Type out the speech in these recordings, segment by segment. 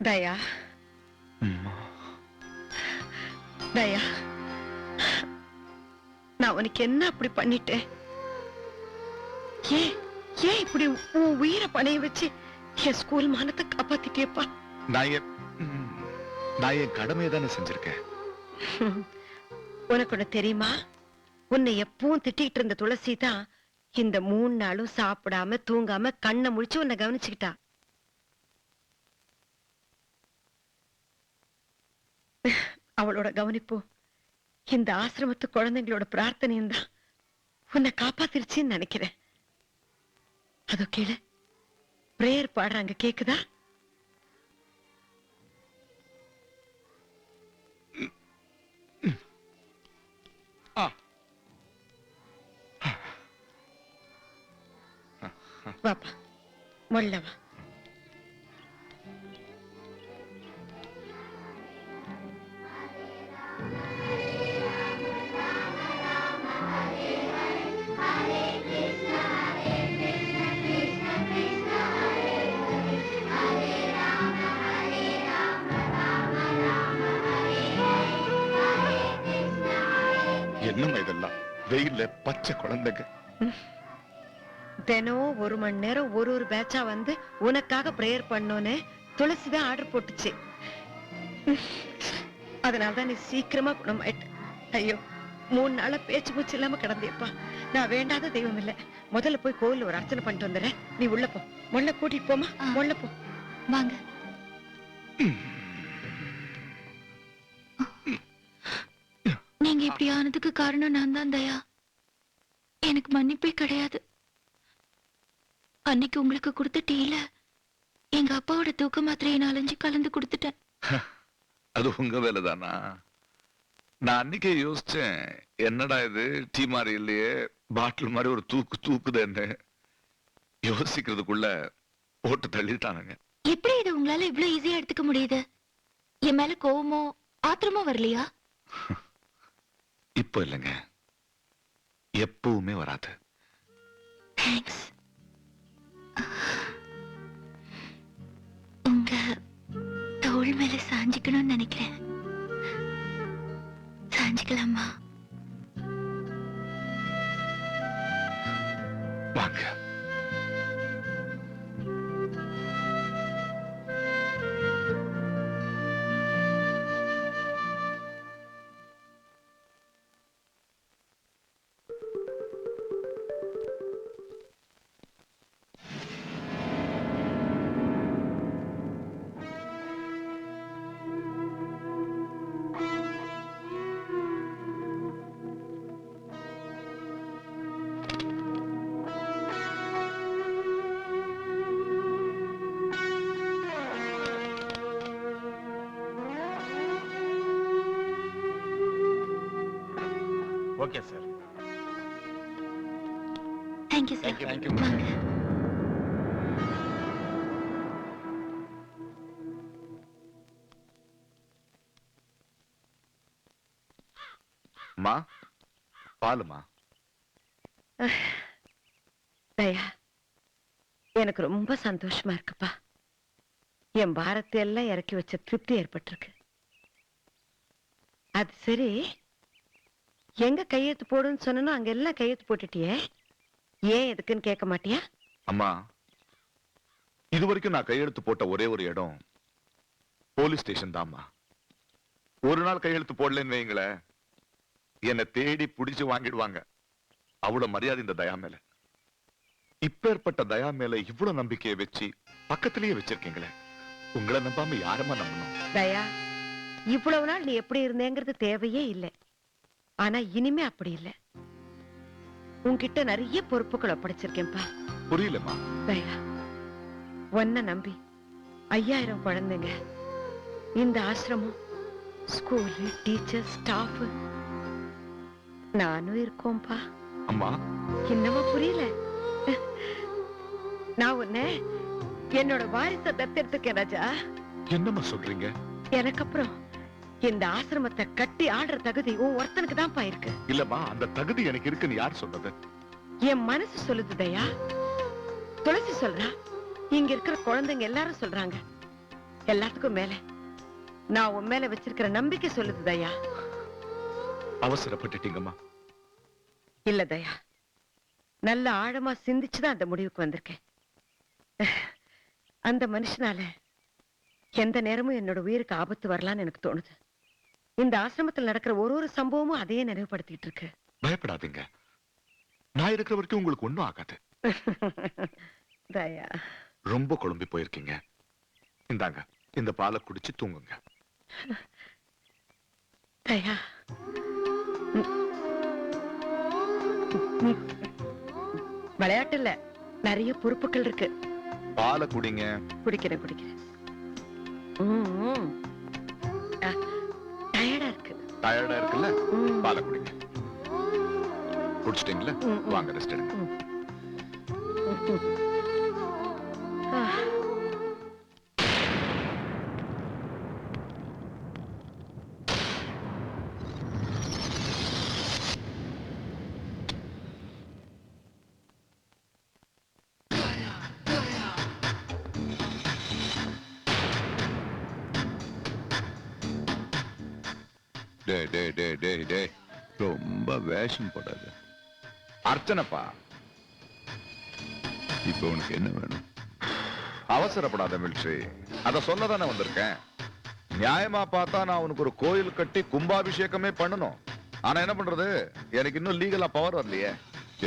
தயா, தயா, நான் உனக்கு என்ன அப்படி பண்ணிட்டேன்? ஏன் ஏன் இப்படி உன் உயிரை பணைய வச்சு என் ஸ்கூல் மானத்தை காப்பாத்திட்டியப்பா? நான் என் கடமையை தானே செஞ்சிருக்கேன். உனக்கு ஒண்ணு தெரியுமா? உன்னை எப்பவும் திட்டிட்டு இருந்த துளசி தான் இந்த 3 நாளும் சாப்பிடாம தூங்காம கண்ணை முழிச்சு உன்னை கவனிச்சுக்கிட்டா. அவளோட கவனிப்பு இந்த ஆசிரமத்து குழந்தைங்களோட பிரார்த்தனையும் தான் உன்னை காப்பாத்திருச்சுன்னு நினைக்கிறேன். அதோ கேளு, பிரேயர் பாடுறாங்க, கேக்குதா? வாப்பா, முள்ள வா. என்னம்மா இதெல்லாம்? வெயில்ல பச்சை குழந்தைங்க. தினம் 1 மணி நேரம் ஒரு பேட்சா வந்து உனக்காக பிரேயர் பண்ணோன்னு துளசிதான் ஆர்டர் போட்டுச்சு. அதனாலதான் நீ சீக்கிரமா குணமாயிட்ட. ஐயோ, 3 நாளா பேச்சு மூச்சு இல்லாம கிடந்தியப்பா. நான் வேண்டாத தெய்வம் இல்ல. முதல்ல போய் கோவில்ல ஒரு அர்ச்சனை பண்ணிட்டு வந்துடுறேன். நீ உள்ள போ. முள்ள கூட்டிட்டு போமா, முள்ள போ. வாங்க. நீங்க இப்படி ஆனதுக்கு காரணம் நான் தான் தயா. எனக்கு மன்னிப்பே கிடையாது. அன்னைக்கு உங்களுக்கு கொடுத்த டீல எங்க அப்பாவோட தூக்க மாத்திரையை 4-5 கலந்து கொடுத்துட்டேன். அது உங்க வேலைதானா? நான் அன்னைக்கே யோசிச்சேன், என்னடா இது டீ மாதிரி இல்லையே, பாட்டில் மாதிரி ஒரு தூக்குதுன்னு. யோசிக்கிறதுக்குள்ள போட்டு தள்ளிட்டானுங்க. எப்படி இது உங்களால இவ்வளவு ஈஸியா எடுத்துக்க முடியுது? என் மேல கோவமோ ஆத்திரமோ வரலையா? இப்ப இல்லைங்க, எப்பவுமே வராது. தேங்க்ஸ். உங்க தோள் மேல சாஞ்சிக்கணும்னு நினைக்கிறேன். சாஞ்சிக்கலாமா? வாங்க. Okay sir. Thank you sir. Thank you. வாங்க. மா, பாலுமா. தயா, எனக்கு ரொம்ப சந்தோஷமா இருக்குப்பா. என் பாரத்தை எல்லாம் இறக்கி வச்ச திருப்தி ஏற்பட்டிருக்கு. அது சரி, எங்க கையெழுத்து போடுன்னு சொன்னோ அங்க எல்லாம் கையெழுத்து போட்டுட்டியே, ஏன் எதுக்குன்னு கேட்க மாட்டியா? அம்மா, இதுவரைக்கும் நான் கையெழுத்து போட்ட ஒரே ஒரு இடம் போலீஸ் ஸ்டேஷன் தான்மா. ஒரு நாள் கையெழுத்து போடலன்னு வைங்கள, என்னை தேடி புடிச்சு வாங்கிடுவாங்க. அவ்வளவு மரியாதை இந்த தயா மேல. இப்பேற்பட்ட தயா மேல இவ்வளவு நம்பிக்கையை வச்சு பக்கத்திலேயே வச்சிருக்கீங்களே, உங்களை நம்பாம யாரமா நம்பணும்? தயா, இவ்வளவு நாள் நீ எப்படி இருந்தேங்கிறது தேவையே இல்லை. ஆனா இனிமே அப்படி இல்லை. உன்கிட்ட நிறைய பொறுப்புகளை ஒப்படைச்சிருக்கேன்பா. புரியலம்மா. தயா, உன்னை நம்பி 5000 குழந்தைங்க, இந்த ஆசிரமம், ஸ்கூலு, டீச்சர், ஸ்டாஃப், நானும் இருக்கோம்பா. அம்மா, என்னமா புரியல? நான் உன்னை என்னோட வாரிசை தத்தெடுத்துக்கேன் ராஜா. என்னம்மா சொல்றீங்க? எனக்கு அப்புறம் இந்த ஆசிரமத்தை கட்டி ஆடுற தகுதி உன் ஒருத்தனுக்கு தான்ப்பா இருக்கு. இல்லம்மா, அந்த தகுதி எனக்கு இருக்குன்னு யார் சொன்னது? என் மனசு சொல்லுது தயா. துளசி சொல்றா, இங்க இருக்கிற குழந்தைங்க எல்லாரும் சொல்றாங்க. எல்லாத்துக்கும் மேல நான் உன் மேல வச்சிருக்கிற நம்பிக்கை சொல்லுது தயா. அவசரப்பட்டுட்டீங்கம்மா. இல்ல தயா, நல்ல ஆழமா சிந்திச்சுதான் அந்த முடிவுக்கு வந்திருக்கேன். அந்த மனுஷனால எந்த நேரமும் என்னோட உயிருக்கு ஆபத்து வரலான்னு எனக்கு தோணுது. இந்த ஆசிரமத்தில் நடக்கிற ஒரு சம்பவமும் அதையே நினைவுபடுத்திட்டு இருக்கு. பயப்படாதீங்க, நான் இருக்கிற வரைக்கும் உங்களுக்கு ஒண்ணும் ஆகாது. தயா, ரொம்ப குழம்பி போயிருக்கீங்க. இந்தாங்க, இந்த பாலை குடிச்சு தூங்குங்க. தயா, விளையாட்டு இல்ல, நிறைய பொறுப்புகள் இருக்கு. பாலை குடிங்க. குடிக்கிறேன் குடிக்கிறேன். டயர்டா இருக்கு. டயர்டா இருக்குல்ல, பாலை குடிங்க. குடிச்சிட்டீங்களா? வாங்க ரெஸ்ட் எடுங்க. ரொம்ப வேஷம் போடாத. அர்ச்சனப்பா, இப்ப உனக்கு என்ன வேணும்? அவசரப்படாத மில்ட்ரி, அத சொல்லதானே வந்திருக்கேன். நியாயமா பார்த்தா நான் உனக்கு ஒரு கோயில் கட்டி கும்பாபிஷேகமே பண்ணணும். ஆனா என்ன பண்றது, எனக்கு இன்னும் லீகலா பவர் வரலையே.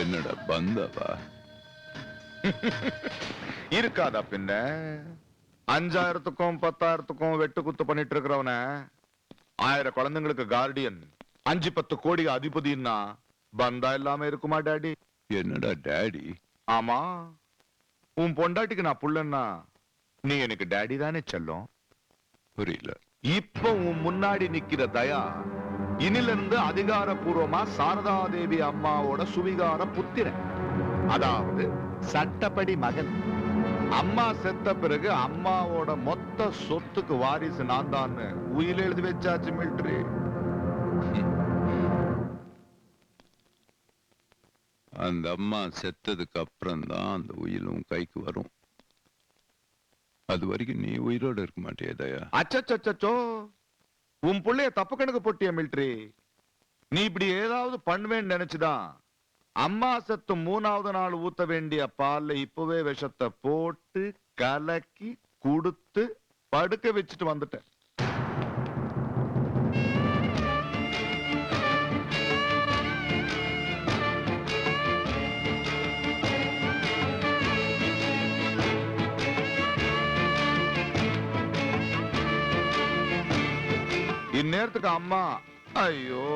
என்னடா பந்தாவா? இருக்காதா பின்ன? 5000க்கும் 10,000க்கும் வெட்டு குத்து பண்ணிட்டு இருக்கிறவன 1000 குழந்தைங்களுக்கு கார்டியன், 5-10 கோடி அதிபதினா பந்தா இல்லாம இருக்குமா டாடி? என்னடா டாடி? ஆமா, உன் பொண்டாட்டிக்கு நான் புள்ளன்னா நீ எனக்கு டாடி தானே செல்லும். புரியல. இப்ப உன் முன்னாடி நிக்கிற தயா இனிலிருந்து அதிகாரப்பூர்வமா சாரதா தேவி அம்மாவோட சுவிகார புத்திரன், அதாவது சட்டப்படி மகன். அம்மா செத்த பிறகு அம்மாவோட மொத்த சொத்துக்கு வாரிசு நான் தான் உயிர் எழுதி வச்சாச்சு மிலிட்டரி. அந்த அம்மா செத்ததுக்கு அப்புறம் தான் அந்த உயிலும் கைக்கு வரும். அது வரைக்கும் நீ உயிரோட இருக்க மாட்டியா தயா? அச்சச்சோ, உன் புள்ளைய தப்பு கணக்கு போட்டிய மிலிட்டரி. நீ இப்படி ஏதாவது பண்ணுவேன்னு நினைச்சுதான் அம்மா செத்து 3வது நாள் ஊத்த வேண்டிய பால்ல இப்பவே விஷத்தை போட்டு கலக்கி குடுத்து படுக்க வச்சுட்டு வந்துட்டேன். இந்நேரத்துக்கு அம்மா ஐயோ,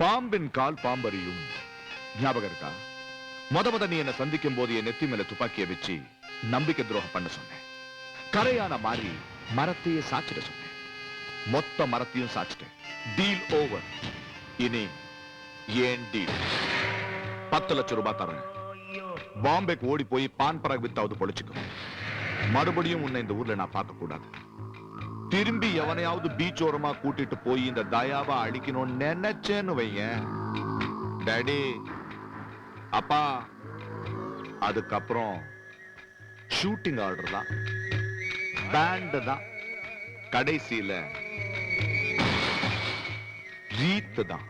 பாம்பின் கால் பாம்பறியும். ஞாபகம் இருக்கா? முத நீ என்ன சந்திக்கும் போது என் நெத்தி மேல துப்பாக்கிய வச்சு நம்பிக்கை துரோகம் பண்ண சொன்னேன். கரையான மாறி மரத்தையே சாச்சிட சொன்னேன். மொத்த மரத்தையும் சாச்சிட்டேன். Deal over. இனி ஏன் டீல்? 10 லட்சம் ரூபாய் தரேன். பாம்பேக்கு ஓடி போய் பான் பராக் வித்தாவது பொழிச்சுக்கும். மறுபடியும் உன்னை இந்த ஊர்ல நான் பார்க்க கூடாது. திரும்பி எவனையாவது பீச் ஓரமா கூட்டிட்டு போய் இந்த தயாவை அழிக்கணும்னு நினைச்சேன்னு வையேன் டாடி, அப்பா, அதுக்கப்புறம் ஷூட்டிங் ஆர்டர் தான், பேண்ட் தான், கடைசியில ரீத்து தான்.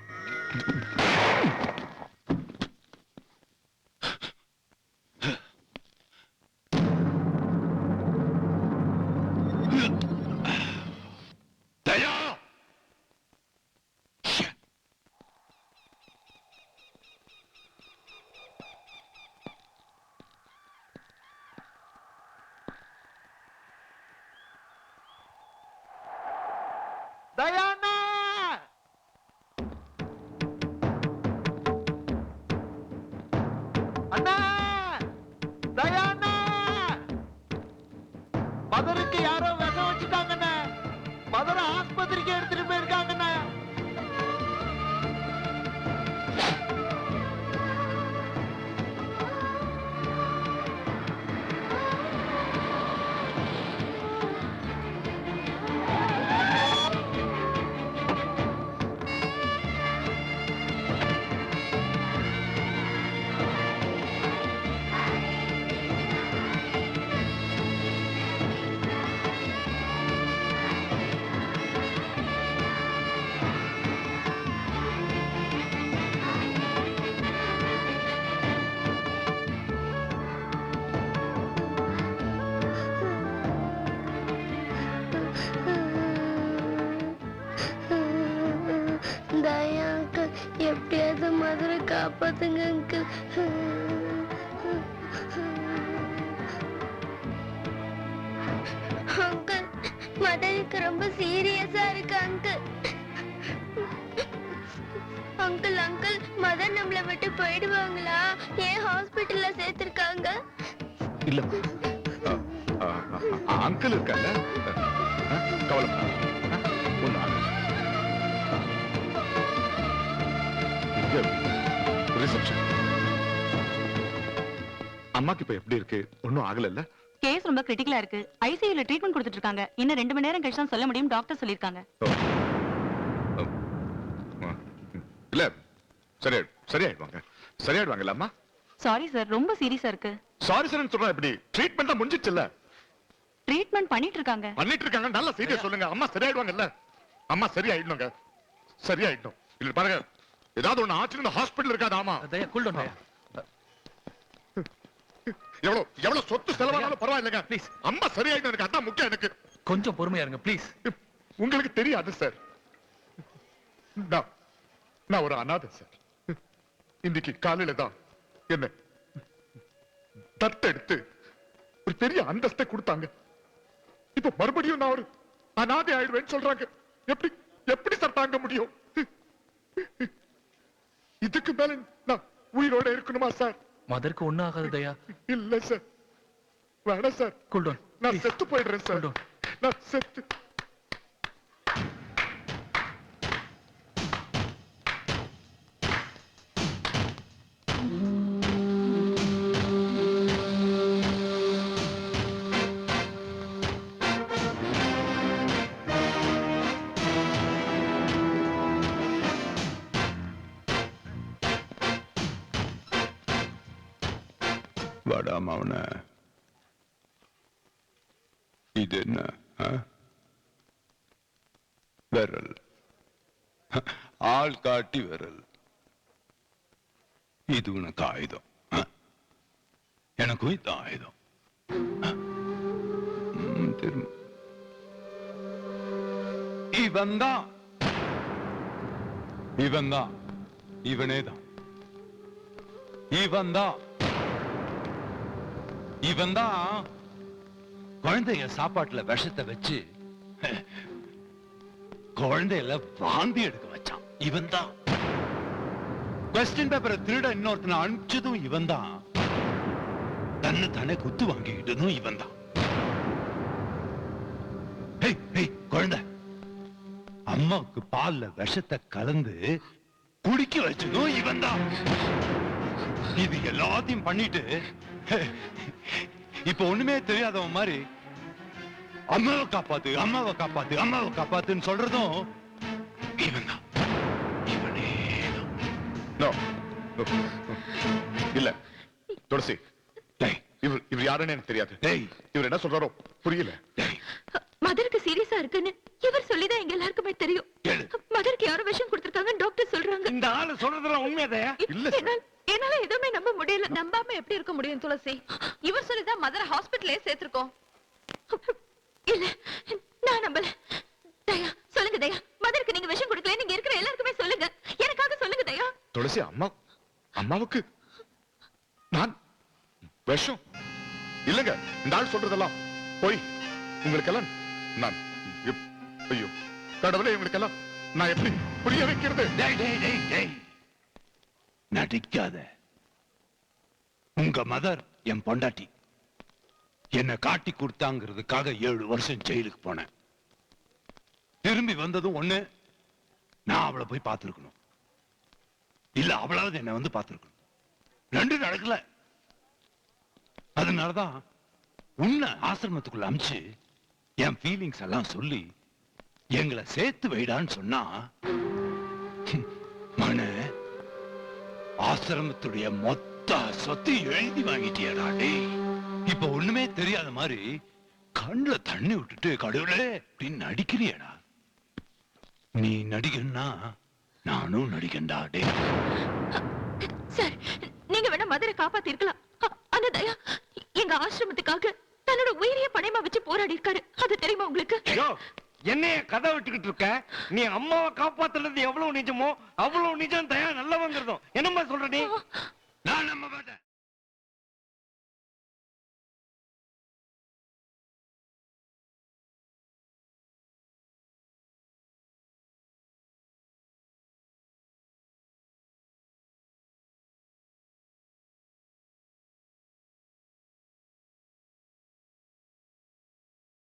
தயானா, அண்ணா, தயானா, மதருக்கு யாரோ விஷம் வச்சுட்டாங்கண்ணே. மதரை ஆஸ்பத்திரிக்கு எடுத்துட்டு போயிருக்காங்கண்ணே. காப்பாத்துங்க அங்கிள். அங்கிள், மதருக்கு ரொம்ப சீரியஸா இருக்கு அங்கிள். அங்கிள் அங்கிள், மதர் நம்மள விட்டு போயிடுவாங்களா? ஏன் ஹாஸ்பிட்டல்ல சேர்த்திருக்காங்க? இல்ல அங்கிள் இருக்காங்க, கவலை ஒண்ணு ரிசப்ஷன். அம்மாக்கு இப்ப எப்படி இருக்கு? ஒண்ணும் ஆகல இல்ல? கேஸ் ரொம்ப கிரிட்டிக்கலா இருக்கு. ஐசியூல ட்ரீட்மெண்ட் கொடுத்துட்டு இருக்காங்க. இன்னும் 2 மணி நேரம் கழிச்சு தான் சொல்ல முடியும், டாக்டர் சொல்லிருக்காங்க. இல்ல சரியாயிடுவாங்க, சரியாயிடுவாங்கல்ல அம்மா? சாரி சார், ரொம்ப சீரியஸா இருக்கு. சாரி சார் சொல்றா, எப்படி ட்ரீட்மெண்ட் தான் முடிஞ்சிச்சுல்ல? ட்ரீட்மெண்ட் பண்ணிட்டு இருக்காங்க. நல்லா சீரியஸ் சொல்லுங்க. அம்மா சரியாயிடுவாங்கல்ல? அம்மா சரியாயிடணுங்க, சரியாயிடணும். இல்ல பாருங்க, ஏதாவது ஒண்ணு ஆச்சுன்னு ஹாஸ்பிடல் இருக்காது. ஆமா எவ்வளவு சொத்து செலவானாலும் பரவாயில்லைங்க, ப்ளீஸ் அம்மா சரியாயிடும். எனக்கு அதான் முக்கியம். எனக்கு கொஞ்சம் பொறுமையா இருங்க ப்ளீஸ். உங்களுக்கு தெரியாது சார், நான் ஒரு அனாதை சார். இன்னைக்கு காலையில தான் என்ன தத்தெடுத்து ஒரு பெரிய அந்தஸ்தை கொடுத்தாங்க. இப்ப மறுபடியும் நான் ஒரு அனாதை ஆயிடுவேன்னு சொல்றாங்க. எப்படி எப்படி சார் தாங்க முடியும்? இதுக்கு மேல நான் உயிரோட இருக்கணுமா சார்? மதருக்கு ஒண்ணும் ஆகாது தயா. இல்ல சார், வேணாம் சார். Cool down. நான் செத்து போயிடுறேன் சார். நான் செத்து வாடா மாவன. இது என்ன விரல்? ஆள் காட்டி விரல். இது உனக்கு ஆயுதம், எனக்கும் இது ஆயுதம். திரும்ப இவன்தான், இவன்தான், இவனேதான், இவன்தான், இவன்தான் குழந்தைய சாப்பாட்டுல விஷத்தை வச்சு குழந்தையில வாந்தி எடுக்க வச்சான். இவன் தான் கொஸ்டின் பேப்பரை திருட இன்னொருத்தனை அனுப்பிச்சதும் இவன் தான். தன்னை தானே குத்து வாங்கிக்கிட்டதும் இவன் தான். குழந்தை அம்மாவுக்கு பால்ல விஷத்தை கலந்து குடிக்க வச்சதும் இவன் தான். இது எல்லாத்தையும் பண்ணிட்டு இப்ப ஒண்ணுமே தெரியாதவன் மாதிரி அம்மாவை காப்பாத்து, அம்மாவை காப்பாத்து, அம்மாவை காப்பாத்துன்னு சொல்றதும் இவன் தான். இவனே இல்ல துளசி, இவர் யாருன்னு எனக்கு தெரியாது. இவர் என்ன சொல்றாரோ புரியல. மதருக்கு சீரியஸா இருக்குன்னு இவர் சொல்லிதான் எங்க எல்லாருக்குமே தெரியும். மதருக்கு யாரோ விஷயம் கொடுத்திருக்காங்க டாக்டர் சொல்றாங்க. இந்த ஆளு சொல்றதெல்லாம் உண்மையாதையா? இல்ல என்னால எதுவுமே நம்ப முடியல. நம்பாம எப்படி இருக்க முடியும் துளசி? இவர் சொல்லிதான் மதர ஹாஸ்பிட்டலே சேர்த்திருக்கோம். இல்ல, நான் நம்பல. தயா சொல்லுங்க தயா, மதருக்கு நீங்க விஷயம் கொடுக்கல. நீங்க இருக்கிற எல்லாருக்குமே சொல்லுங்க, எனக்காக சொல்லுங்க தயா. துளசி, அம்மாவுக்கு நான் விஷம் இல்லங்க. இந்த ஆள் சொல்றதெல்லாம் போய் உங்களுக்கெல்லாம் நான் ஐயோ கடவுளே, இவங்களுக்கெல்லாம் நான் எப்படி புரிய வைக்கிறது? நடிக்காத. உங்க மதர் என் பொண்டாட்டி. என்ன காட்டி கொடுத்தாங்கிறதுக்காக 7 வருஷம் ஜெயிலுக்கு போனேன். திரும்பி வந்ததும் ஒண்ணு, நான் அவளை போய் பார்த்திருக்கணும், இல்ல அவளாவது என்ன வந்து பார்த்திருக்கணும். 2 நடக்கல. அதனாலதான் உன்னை ஆசிரமத்துக்குள்ள அமிச்சு என் ஃபீலிங்ஸ் எல்லாம் சொல்லி எங்களை சேர்த்து வைடான்னு சொன்னா, மன ஆசிரமத்துடைய மொத்த சொத்தை எழுதி வாங்கிட்டியடா டேய். இப்ப ஒண்ணுமே தெரியாத மாதிரி கண்ணுல தண்ணி விட்டுட்டு கடவுளே அப்படின்னு நடிக்கிறியடா. நீ நடிகன்னா நானும் நடிகண்டா டேய். சார், நீங்க வேணா மதரை காப்பாத்தி இருக்கலாம். அந்த தயா எங்க ஆசிரமத்துக்காக தன்னோட உயிரிய பணயமா வச்சு போராடி இருக்காரு. அது தெரியுமா உங்களுக்கு? என்னைய கதை விட்டுக்கிட்டு இருக்க? நீ அம்மாவை காப்பாத்துறது எவ்வளவு நிஜமோ அவ்வளவு நிஜம் தயா நல்லவங்கிறதும் என்னம்மா சொல்ற நீ?